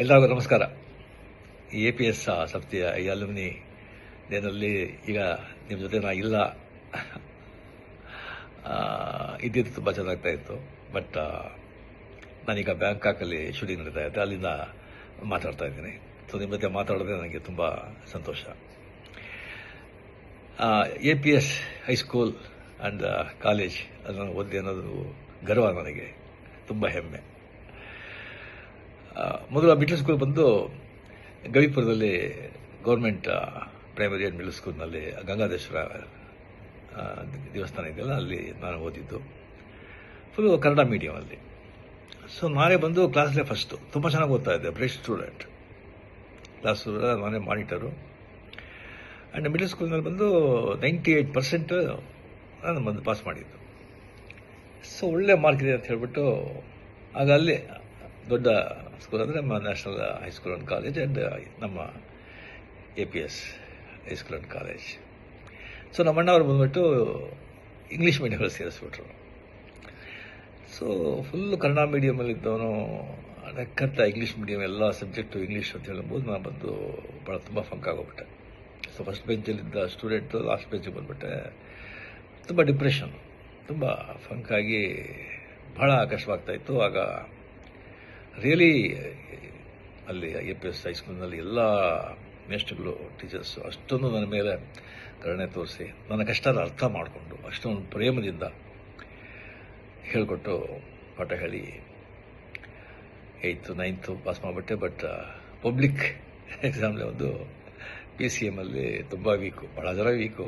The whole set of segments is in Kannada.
ಎಲ್ಲರಿಗೂ ನಮಸ್ಕಾರ. APS ಸಂಸ್ಥೆಯ ಈ ಅಲ್ಯುಮಿನಿ ಡೇನಲ್ಲಿ ಈಗ ನಿಮ್ಮ ಜೊತೆ ನಾ ಇಲ್ಲ. ಇದ್ದಿದ್ದು ತುಂಬ ಚೆನ್ನಾಗ್ತಾ ಇತ್ತು. ಬಟ್ ನಾನೀಗ ಬ್ಯಾಂಕಾಕಲ್ಲಿ ಶೂಟಿಂಗ್ ನಡೀತಾ ಇದ್ದೆ, ಅಲ್ಲಿಂದ ಮಾತಾಡ್ತಾ ಇದ್ದೀನಿ. ಸೊ ನಿಮ್ಮ ಜೊತೆ ಮಾತಾಡೋದೇ ನನಗೆ ತುಂಬ ಸಂತೋಷ. APS ಹೈಸ್ಕೂಲ್ ಆ್ಯಂಡ್ ಕಾಲೇಜ್ ಅದನ್ನು ಓದಿ ಅನ್ನೋದು ಗರ್ವ ನನಗೆ, ತುಂಬ ಹೆಮ್ಮೆ. ಮೊದಲು ಮಿಡ್ಲ್ ಸ್ಕೂಲ್ ಬಂದು ಗವಿಪುರದಲ್ಲಿ ಗೌರ್ಮೆಂಟ್ ಪ್ರೈಮರಿ ಆ್ಯಂಡ್ ಮಿಡ್ಲ್ ಸ್ಕೂಲ್ನಲ್ಲಿ ಗಂಗಾಧೇಶ್ವರ ದೇವಸ್ಥಾನ ಇದೆಯಲ್ಲ, ಅಲ್ಲಿ ನಾನು ಓದಿದ್ದು. ಫುಲ್ಲು ಕನ್ನಡ ಮೀಡಿಯಮಲ್ಲಿ. ಸೊ ನಾನೇ ಬಂದು ಕ್ಲಾಸ್ಲೇ ಫಸ್ಟು, ತುಂಬ ಚೆನ್ನಾಗಿ ಓದ್ತಾ ಇದ್ದೆ, ಬ್ರೈಟ್ ಸ್ಟೂಡೆಂಟ್. ಕ್ಲಾಸು ನಾನೇ ಮಾನಿಟರು. ಆ್ಯಂಡ್ ಮಿಡ್ಲ್ ಸ್ಕೂಲ್ನಲ್ಲಿ ಬಂದು 98% ನಾನು ಬಂದು ಪಾಸ್ ಮಾಡಿದ್ದು. ಸೊ ಒಳ್ಳೆ ಮಾರ್ಕ್ ಇದೆ ಅಂತ ಹೇಳ್ಬಿಟ್ಟು ಆಗ ಅಲ್ಲಿ ದೊಡ್ಡ ಸ್ಕೂಲ್ ಅಂದರೆ ನಮ್ಮ national high school and college and ನಮ್ಮ APS high school and college. So ನಮ್ಮ ಅಣ್ಣವ್ರು ಬಂದ್ಬಿಟ್ಟು ಇಂಗ್ಲೀಷ್ ಮೀಡಿಯಮಲ್ಲಿ ಸೇರಿಸ್ಬಿಟ್ರು. ಸೊ ಫುಲ್ಲು ಕನ್ನಡ ಮೀಡಿಯಮಲ್ಲಿದ್ದವನು ಲೆಕ್ಕಂತ ಇಂಗ್ಲೀಷ್ ಮೀಡಿಯಮ್ ಎಲ್ಲ ಸಬ್ಜೆಕ್ಟು ಇಂಗ್ಲೀಷ್ ಅಂತ ಹೇಳ್ಬೋದು. ನಾನು ಬಂದು ಭಾಳ ತುಂಬ ಫಂಕ್ ಆಗೋಗ್ಬಿಟ್ಟೆ. ಸೊ ಫಸ್ಟ್ ಬೆಂಚಲ್ಲಿದ್ದ ಸ್ಟೂಡೆಂಟು ಲಾಸ್ಟ್ ಬೆಂಚಿಗೆ ಬಂದುಬಿಟ್ಟೆ. ತುಂಬ ಡಿಪ್ರೆಷನ್, ತುಂಬ ಫಂಕಾಗಿ ಭಾಳ ಕಷ್ಟವಾಗ್ತಾಯಿತ್ತು. ಆಗ ರಿಯಲಿ ಅಲ್ಲಿ APS ಹೈಸ್ಕೂಲ್ನಲ್ಲಿ ಎಲ್ಲ ಮೇಸ್ಟ್ರುಗಳು, ಟೀಚರ್ಸು ಅಷ್ಟೊಂದು ನನ್ನ ಮೇಲೆ ಕರುಣೆ ತೋರಿಸಿ ನನ್ನ ಕಷ್ಟನ ಅರ್ಥ ಮಾಡಿಕೊಂಡು ಅಷ್ಟೊಂದು ಪ್ರೇಮದಿಂದ ಹೇಳಿಕೊಟ್ಟು ಪಾಠ ಹೇಳಿ 8th 9th ಪಾಸ್ ಮಾಡಿಬಿಟ್ಟೆ. ಬಟ್ ಪಬ್ಲಿಕ್ ಎಕ್ಸಾಮ್ಲಿ ಒಂದು PCM ಅಲ್ಲಿ ತುಂಬ ವೀಕು, ಭಾಳ ಜನ ವೀಕು.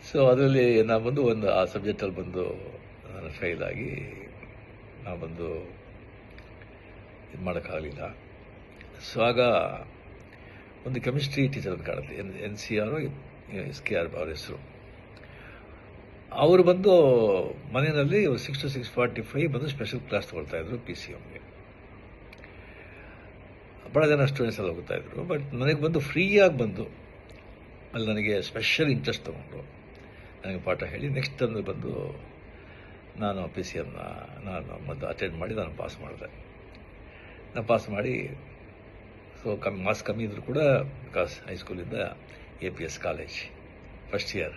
ಸೊ ಅದರಲ್ಲಿ ನಾನು ಬಂದು ಆ ಸಬ್ಜೆಕ್ಟಲ್ಲಿ ಬಂದು ನಾನು ಫೇಲ್ ಆಗಿ ನಾನು ಬಂದು ಇದು ಮಾಡೋಕ್ಕಾಗಲಿಲ್ಲ. ಸೊ ಆಗ ಒಂದು ಕೆಮಿಸ್ಟ್ರಿ ಟೀಚರ್ ಅಂತ ಕಾಣುತ್ತೆ, NCR SKR ಅವ್ರ ಹೆಸರು. ಅವರು ಬಂದು ಮನೆಯಲ್ಲಿ 6 to 6:45 ಬಂದು ಸ್ಪೆಷಲ್ ಕ್ಲಾಸ್ ತೊಗೊಳ್ತಾಯಿದ್ರು PCMಗೆ. ಭಾಳ ಜನ ಸ್ಟೂಡೆಂಟ್ಸ್ ಎಲ್ಲ ಹೋಗ್ತಾಯಿದ್ರು. ಬಟ್ ನನಗೆ ಬಂದು ಫ್ರೀಯಾಗಿ ಬಂದು ಅಲ್ಲಿ ನನಗೆ ಸ್ಪೆಷಲ್ ಇಂಟ್ರೆಸ್ಟ್ ತೊಗೊಂಡು ನನಗೆ ಪಾಠ ಹೇಳಿ ನೆಕ್ಸ್ಟ್ ಅಂದ್ರೆ ಬಂದು ನಾನು PCMನ ನಾನು ಮತ್ತು ಅಟೆಂಡ್ ಮಾಡಿ ನಾನು ಪಾಸ್ ಮಾಡಿದೆ. ನಾನು ಪಾಸ್ ಮಾಡಿ ಸೊ ಮಾರ್ಕ್ಸ್ ಕಮ್ಮಿ ಇದ್ದರೂ ಕೂಡ ಬಿಕಾಸ್ ಹೈಸ್ಕೂಲಿಂದ APS ಕಾಲೇಜ್ ಫಸ್ಟ್ ಇಯರ್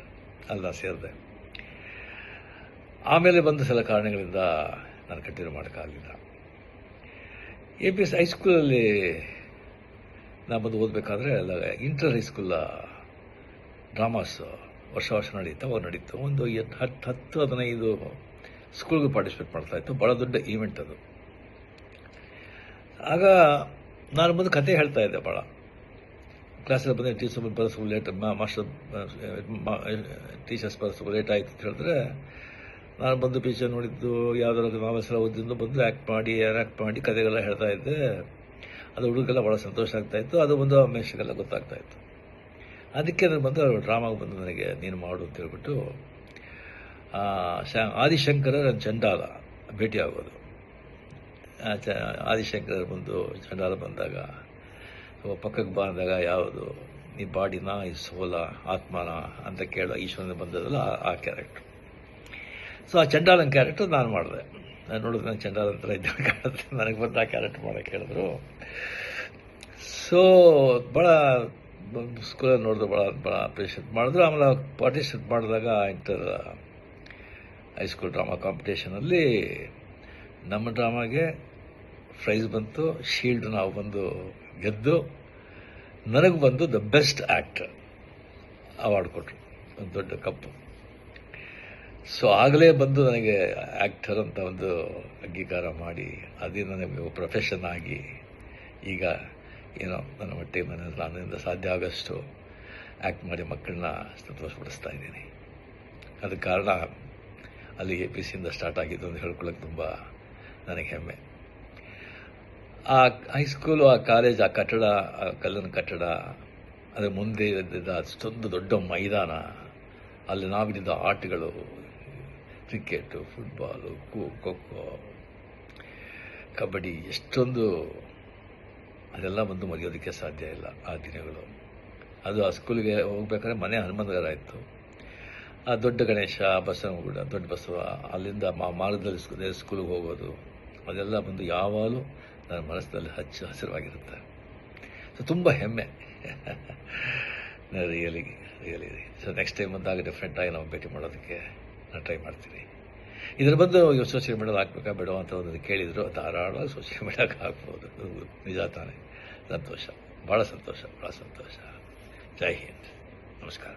ಅಲ್ಲಿ ನಾನು ಸೇರಿದೆ. ಆಮೇಲೆ ಬಂದ ಸಲ ಕಾರಣಗಳಿಂದ ನಾನು ಕಂಟಿನ್ಯೂ ಮಾಡೋಕ್ಕಾಗಲಿಲ್ಲ. APS ಹೈಸ್ಕೂಲಲ್ಲಿ ನಾನು ಬಂದು ಓದಬೇಕಾದ್ರೆ ಅಲ್ಲ ಇಂಟರ್ ಹೈಸ್ಕೂಲ ಡ್ರಾಮಾಸ್ ವರ್ಷ ನಡೀತು. ಒಂದು 10-15 ಸ್ಕೂಲ್ಗೆ ಪಾರ್ಟಿಸಿಪೇಟ್ ಮಾಡ್ತಾಯಿತ್ತು. ಭಾಳ ದೊಡ್ಡ ಈವೆಂಟ್ ಅದು. ಆಗ ನಾನು ಬಂದು ಕತೆ ಹೇಳ್ತಾ ಇದ್ದೆ ಭಾಳ. ಕ್ಲಾಸಲ್ಲಿ ಬಂದರೆ ಟೀಚರ್ಸ್ ಬರೋದು ಲೇಟ್, ಟೀಚರ್ಸ್ ಬರೋದು ಲೇಟ್ ಆಯಿತು ಅಂತ ಹೇಳಿದ್ರೆ ನಾನು ಬಂದು ಪಿಕ್ಚರ್ ನೋಡಿದ್ದು ಯಾವುದಾದ್ರು ನಾವೆಲ್ಸ್ ಎಲ್ಲ ಓದಿದ್ದು ಬಂದು ಆ್ಯಕ್ಟ್ ಮಾಡಿ ಕತೆಗೆಲ್ಲ ಹೇಳ್ತಾ ಇದ್ದೆ. ಅದು ಹುಡುಗೆಲ್ಲ ಭಾಳ ಸಂತೋಷ ಆಗ್ತಾಯಿತ್ತು. ಅದು ಬಂದು ಮೇಷ್ಗೆಲ್ಲ ಗೊತ್ತಾಗ್ತಾಯಿತ್ತು. ಅದಕ್ಕೆ ನಾನು ಬಂದು ಡ್ರಾಮಾಗೆ ಬಂದು ನನಗೆ ನೀನು ಮಾಡು ಅಂತ ಹೇಳ್ಬಿಟ್ಟು ಆದಿಶಂಕರ ಚಂಡಾಲ ಭೇಟಿ ಆಗೋದು. ಆದಿಶಂಕರ ಬಂದು ಚಂಡಾಲ ಬಂದಾಗ ಪಕ್ಕಕ್ಕೆ ಬಂದಾಗ ಯಾವುದು ನೀ ಬಾಡಿನ ಈ ಸೋಲ ಆತ್ಮನ ಅಂತ ಕೇಳೋ ಈಶ್ವರನ ಬಂದದಲ್ಲ ಆ ಕ್ಯಾರೆಕ್ಟ್ರು. ಸೊ ಆ ಚಂಡಾಲನ ಕ್ಯಾರೆಕ್ಟರ್ ನಾನು ಮಾಡಿದೆ. ನಾನು ನೋಡಿದ್ರೆ ನಾನು ಚಂಡಾಲ ಅಂತ ಇದ್ದ ಕಾಣುತ್ತೆ. ನನಗೆ ಬಂದು ಆ ಕ್ಯಾರೆಕ್ಟರ್ ಮಾಡೋಕ್ಕೆ ಹೇಳಿದ್ರು. ಸೊ ಭಾಳ ಸ್ಕೂಲಲ್ಲಿ ನೋಡಿದ್ರು, ಭಾಳ ಅಪ್ರಿಷಿಯೇಟ್ ಮಾಡಿದ್ರು. ಆಮೇಲೆ ಪಾರ್ಟಿಸಿಪೇಟ್ ಮಾಡಿದಾಗ ಇಂಟರ್ ಹೈಸ್ಕೂಲ್ ಡ್ರಾಮಾ ಕಾಂಪಿಟೇಷನಲ್ಲಿ ನಮ್ಮ ಡ್ರಾಮಾಗೆ ಪ್ರೈಸ್ ಬಂತು, ಶೀಲ್ಡ್ ನಾವು ಬಂದು ಗೆದ್ದು ನನಗೆ ಬಂದು ದ ಬೆಸ್ಟ್ ಆ್ಯಕ್ಟರ್ ಅವಾರ್ಡ್ ಕೊಟ್ಟರು, ಒಂದು ದೊಡ್ಡ ಕಪ್ಪು. ಸೊ ಆಗಲೇ ಬಂದು ನನಗೆ ಆ್ಯಕ್ಟರ್ ಅಂತ ಒಂದು ಅಂಗೀಕಾರ ಮಾಡಿ ಅದೇ ನನಗೆ ಪ್ರೊಫೆಷನ್ ಆಗಿ ಈಗ ಏನೋ ನನ್ನ ಮಟ್ಟಿಗೆ ನನ್ನಿಂದ ಸಾಧ್ಯ ಆಗೋಷ್ಟು ಆ್ಯಕ್ಟ್ ಮಾಡಿ ಮಕ್ಕಳನ್ನ ಸಂತೋಷಪಡಿಸ್ತಾ ಇದ್ದೀನಿ. ಅದಕ್ಕೆ ಕಾರಣ ಅಲ್ಲಿ APCಯಿಂದ ಸ್ಟಾರ್ಟ್ ಆಗಿದ್ದು ಅಂತ ಹೇಳ್ಕೊಳ್ಳೋಕೆ ತುಂಬ ನನಗೆ ಹೆಮ್ಮೆ. ಆ ಹೈಸ್ಕೂಲು, ಆ ಕಾಲೇಜ್, ಆ ಕಟ್ಟಡ, ಆ ಕಲ್ಲಿನ ಕಟ್ಟಡ, ಅದರ ಮುಂದೆ ಇದ್ದಿದ್ದ ಅಷ್ಟೊಂದು ದೊಡ್ಡ ಮೈದಾನ, ಅಲ್ಲಿ ನಾವಿದ್ದ ಆಟಗಳು, ಕ್ರಿಕೆಟು, ಫುಟ್ಬಾಲು, ಖೋ-ಖೋ, ಕಬಡ್ಡಿ, ಎಷ್ಟೊಂದು ಅದೆಲ್ಲ ಬಂದು ಮರೆಯೋದಕ್ಕೆ ಸಾಧ್ಯ ಇಲ್ಲ ಆ ದಿನಗಳು. ಅದು ಆ ಸ್ಕೂಲಿಗೆ ಹೋಗ್ಬೇಕಾದ್ರೆ ಮನೆ ಹನುಮಂತಗಾರ ಇತ್ತು. ಆ ದೊಡ್ಡ ಗಣೇಶ, ಬಸವನಗುಡ, ದೊಡ್ಡ ಬಸವ, ಅಲ್ಲಿಂದ ಮಾರ್ಗದಲ್ಲಿ ಸ್ಕೂಲಿಗೆ ಹೋಗೋದು, ಅದೆಲ್ಲ ಬಂದು ಯಾವಾಗಲೂ ನನ್ನ ಮನಸ್ಸಿನಲ್ಲಿ ಹಚ್ಚು ಹಸಿರಾಗಿರುತ್ತೆ. ಸೊ ತುಂಬ ಹೆಮ್ಮೆ. ರಿಯಲಿ ಸೊ ನೆಕ್ಸ್ಟ್ ಟೈಮ್ ಬಂದಾಗ ಡೆಫಿನೆಟಾಗಿ ನಾವು ಭೇಟಿ ಮಾಡೋದಕ್ಕೆ ನಾನು ಟ್ರೈ ಮಾಡ್ತೀನಿ. ಇದರ ಬಂದು ಸೋಷಿಯಲ್ ಮೀಡಿಯಾದಲ್ಲಿ ಹಾಕ್ಬೇಕಾ ಬೇಡ ಅಂತ ಒಂದು ಕೇಳಿದರು. ಧಾರಾಳವಾಗಿ ಸೋಷಿಯಲ್ ಮೀಡಿಯಾಗೆ ಹಾಕ್ಬೋದು. ನಿಜ ತಾನೇ. ಸಂತೋಷ, ಭಾಳ ಸಂತೋಷ. ಜೈ ಹಿಂದ್. ನಮಸ್ಕಾರ.